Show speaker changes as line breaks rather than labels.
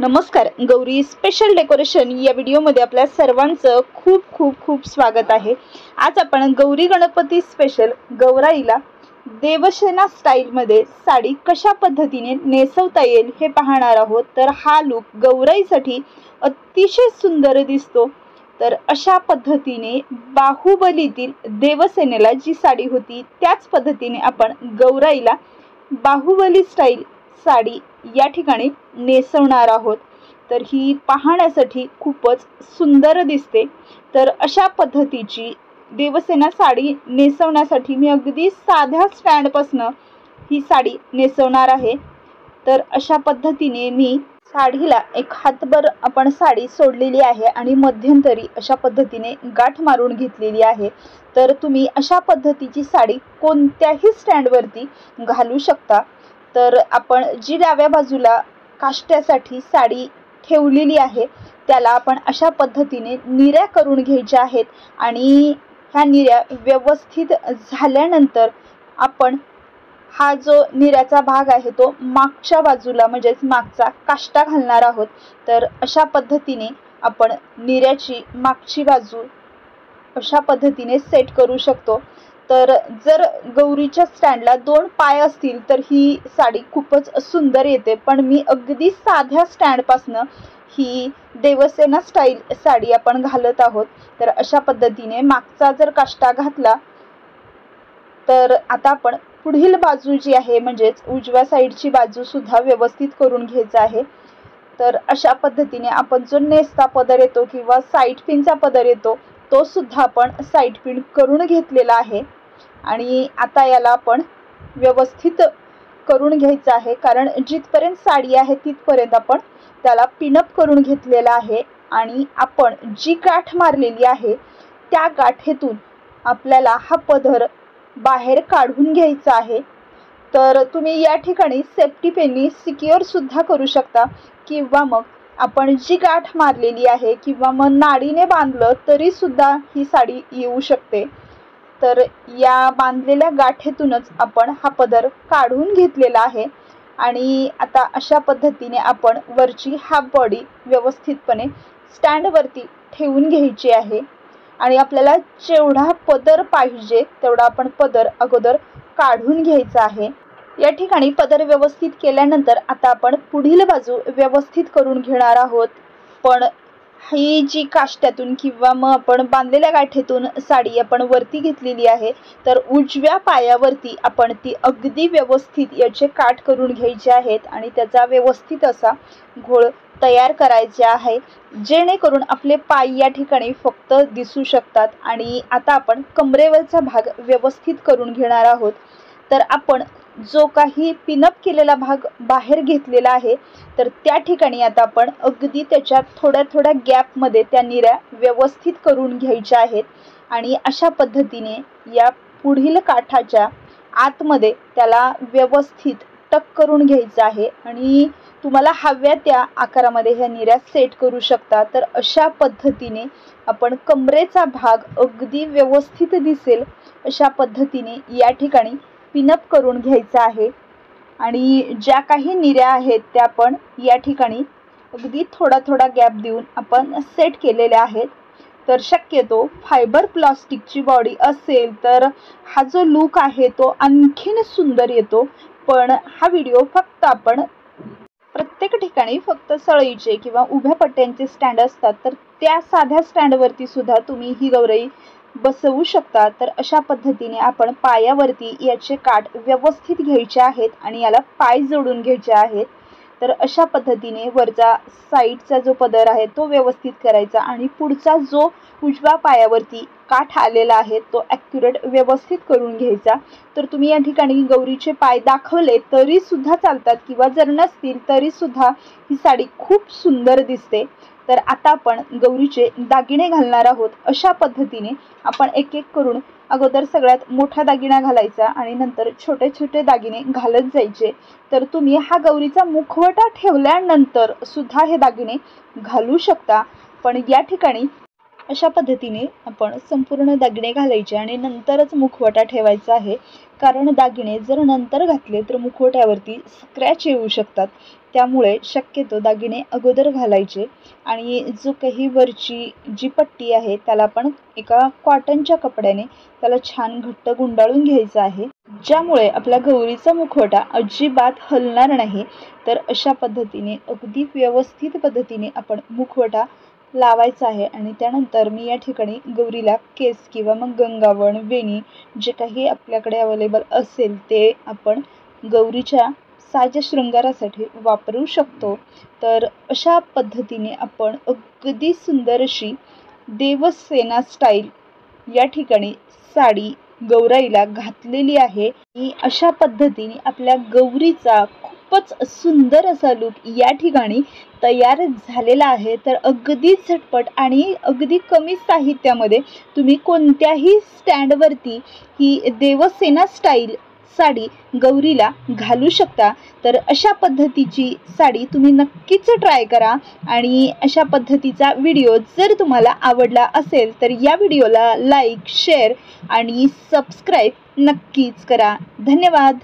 नमस्कार, Gauri special decoration या व्हिडिओमध्ये आपल्या सर्वांचं खूप खूप खूप स्वागत आहे। आज आपण गौरी गणपती स्पेशल गौराईला देवसेना स्टाईलमध्ये साडी कशा पद्धतीने नेसवता येईल हे पाहणार आहोत। तर हा लुक गौराईसाठी अतिशय सुंदर दिसतो। तर अशा पद्धतीने बाहुबलीतील देवसेनेला जी साडी होती त्याच पद्धतीने आपण गौराईला बाहुबली स्टाईल साडी या ठिकाणी नेसवणार आहोत। तर ही पाहण्यासाठी खूपच सुंदर दिसते। तर अशा पद्धतीची देवसेना साडी नेसवण्यासाठी मी अगदी साध्या स्टँड पासून ही साडी नेसवणार आहे। तर अशा पद्धतीने मी साडीला एक हातभर आपण साडी सोडलेली आहे आणि मध्यंतरी अशा पद्धतीने गाठ मारून घेतलेली आहे। तर तुम्ही अशा पद्धतीची साडी कोणत्याही स्टँडवरती घालू शकता। तर आपण जी डाव्या बाजूला काष्ट्यासाठी साडी ठेवलेली आहे त्याला आपण अशा पद्धतीने निऱ्या करून घ्यायच्या आहेत आणि ह्या निऱ्या व्यवस्थित झाल्यानंतर आपण हा जो निऱ्याचा भाग आहे तो मागच्या बाजूला म्हणजेच मागचा काष्टा घालणार आहोत। तर अशा पद्धतीने आपण निऱ्याची मागची बाजू अशा पद्धतीने सेट करू शकतो। तर जर गौरीच्या स्टँडला 2 पाय असतील तर ही साडी खूपच सुंदर येते, पण मी अगदी साध्या स्टँड पासून ही देवसेना स्टाईल साडी आपण घालत आहोत। तर अशा पद्धतीने मागचा जर काष्टा घातला तर आता आपण पुढील बाजू जी आहे म्हणजेच उजव्या साईडची बाजू सुद्धा व्यवस्थित करून घ्यायचं आहे। तर अशा पद्धतीने आपण जो नेसता पदर येतो किंवा साईड पिनचा पदर येतो तो सुद्धा आपण साईड पिन करून घेतलेला आहे आणि आता याला आपण व्यवस्थित करून घ्यायचं आहे, कारण जिथपर्यंत साडी आहे तिथपर्यंत आपण त्याला पिनअप करून घेतलेला आहे आणि आपण जी गाठ मारलेली आहे त्या गाठेतून आपल्याला हा पदर बाहेर काढून घ्यायचा आहे। तर तुम्ही या ठिकाणी सेफ्टी पिननी सिक्युअर सुद्धा करू शकता किंवा मग आपण जी गाठ मारलेली आहे किंवा मग नाडीने बांधलं तरी सुद्धा ही साडी येऊ शकते। तर या बांधलेल्या गाठेतूनच आपण हा पदर काढून घेतलेला आहे आणि आता अशा पद्धतीने आपण वरची हाफ बॉडी व्यवस्थितपणे स्टँडवरती ठेवून घ्यायची आहे आणि आपल्याला जेवढा पदर पाहिजे तेवढा आपण पदर अगोदर काढून घ्यायचा आहे। या ठिकाणी पदर व्यवस्थित केल्यानंतर आता आपण पुढील बाजू व्यवस्थित करून घेणार आहोत। पण ही जी काष्ट्यातून किंवा मग आपण बांधलेल्या गाठेतून साडी आपण वरती घेतलेली आहे तर उजव्या पायावरती आपण ती अगदी व्यवस्थित याचे काठ करून घ्यायचे आहेत आणि त्याचा व्यवस्थित असा घोळ तयार करायचे आहे जेणेकरून आपले पाय या ठिकाणी फक्त दिसू शकतात। आणि आता आपण कमरेवरचा भाग व्यवस्थित करून घेणार आहोत। तर आपण जो काही पिनअप केलेला भाग बाहेर घेतलेला आहे तर त्या ठिकाणी आता आपण अगदी त्याच्या थोड्या थोड्या गॅपमध्ये त्या निऱ्या व्यवस्थित करून घ्यायच्या आहेत आणि अशा पद्धतीने या पुढील काठाच्या आतमध्ये त्याला व्यवस्थित टक करून घ्यायचं आहे आणि तुम्हाला हव्या त्या आकारामध्ये ह्या निऱ्या सेट करू शकता। तर अशा पद्धतीने आपण कमरेचा भाग अगदी व्यवस्थित दिसेल अशा पद्धतीने या ठिकाणी पिनअप करून घ्यायचा आहे आणि ज्या काही निऱ्या आहेत त्या आपण या ठिकाणी अगदी थोडा थोडा गॅप देऊन आपण सेट केलेल्या आहेत। तर शक्यतो फायबर प्लास्टिकची बॉडी असेल तर हा जो लुक आहे तो आणखीन सुंदर येतो, पण हा व्हिडिओ फक्त आपण प्रत्येक ठिकाणी फक्त सळईचे किंवा उभ्या पट्ट्यांचे स्टँड असतात तर त्या साध्या स्टँडवरती सुद्धा तुम्ही ही गौराई बसवू शकता। तर अशा पद्धतीने आपण पायावरती याचे काठ व्यवस्थित घ्यायचे आहेत आणि याला पाय जोडून घ्यायचे आहेत। तर अशा पद्धतीने वरचा साईडचा जो पदर आहे तो व्यवस्थित करायचा आणि पुढचा जो उजव्या पायावरती काठ आलेला आहे तो ॲक्युरेट व्यवस्थित करून घ्यायचा। तर तुम्ही या ठिकाणी गौरीचे पाय दाखवले तरी सुद्धा चालतात किंवा जर नसतील तरी सुद्धा ही साडी खूप सुंदर दिसते। तर आता आपण गौरीचे दागिने घालणार आहोत। अशा पद्धतीने आपण एक एक करून अगोदर सगळ्यात मोठा दागिना घालायचा आणि नंतर छोटे छोटे दागिने घालत जायचे। तर तुम्ही हा गौरीचा मुखवटा ठेवल्यानंतर सुद्धा हे दागिने घालू शकता, पण या ठिकाणी अशा पद्धतीने आपण संपूर्ण दागिने घालायचे आणि नंतरच मुखवटा ठेवायचा आहे, कारण दागिने जर नंतर घातले तर मुखवट्यावरती स्क्रॅच येऊ शकतात. त्यामुळे शक्यतो दागिने अगोदर घालायचे आणि जो काही वरची जी पट्टी आहे त्याला आपण एका कॉटनच्या कपड्याने त्याला छान घट्ट गुंडाळून घ्यायचं आहे, ज्यामुळे आपल्या गौरीचा मुखवटा अजिबात हलणार नाही. तर अशा पद्धतीने अगदी व्यवस्थित पद्धतीने आपण मुखवटा लावायचा आहे आणि त्यानंतर मी या ठिकाणी गौरीला केस किंवा मग गंगावन, वेणी जे काही आपल्याकडे अवेलेबल असेल ते आपण गौरीच्या साज शृंगारासाठी वापरू शकतो. तर अशा पद्धतीने आपण अगदी सुंदर अशी देवसेना स्टाईल या ठिकाणी साडी गौराईला घातलेली आहे आणि अशा पद्धतीने आपल्या गौरीचा खूपच सुंदर असा लुक या ठिकाणी तयार झालेला आहे. तर अगदी झटपट आणि अगदी कमी साहित्यामध्ये तुम्ही कोणत्याही स्टँडवरती ही देवसेना स्टाईल साडी गौरीला घालू शकता. तर अशा पद्धतीची साडी तुम्ही नक्कीच ट्राय करा आणि अशा पद्धतीचा व्हिडिओ जर तुम्हाला आवडला असेल तर या व्हिडिओला लाईक, शेअर आणि सबस्क्राईब नक्कीच करा. धन्यवाद.